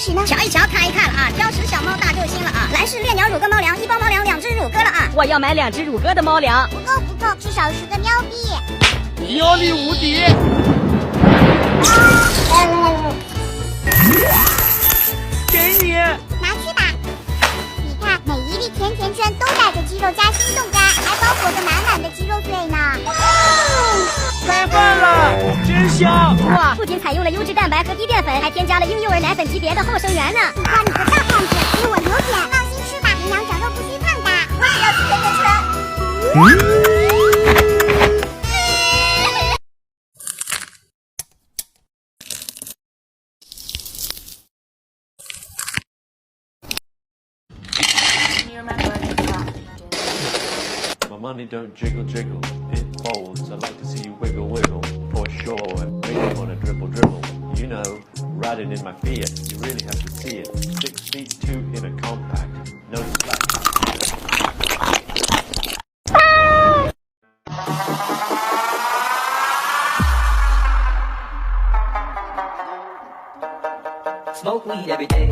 食呢？瞧一瞧，看一看了啊！挑食小猫大救星了啊！兰氏烈鸟乳鸽猫粮，1包猫粮2只乳鸽了啊！我要买2只乳鸽的猫粮。不够，至少10个喵币。妖力无敌！给你，拿去吧。你看，每一粒甜甜圈都带着鸡肉夹心冻干，还包裹着满满的鸡肉碎呢。开饭了，真香！哇，不仅采用了优质蛋白和低淀粉，还添加了婴幼儿奶粉级别的后生元呢。你看你个大汉子，给我留点，放心吃吧，营养长肉不虚胖的。我也要吃甜甜圈。My money don't jiggle jiggle, it folds. I like to see you wiggle wiggle, for sure. Make you wanna dribble dribble. You know, riding in my Fiat, you really have to see it. 6 feet 2 in a compact, no slack. Smoke weed every day.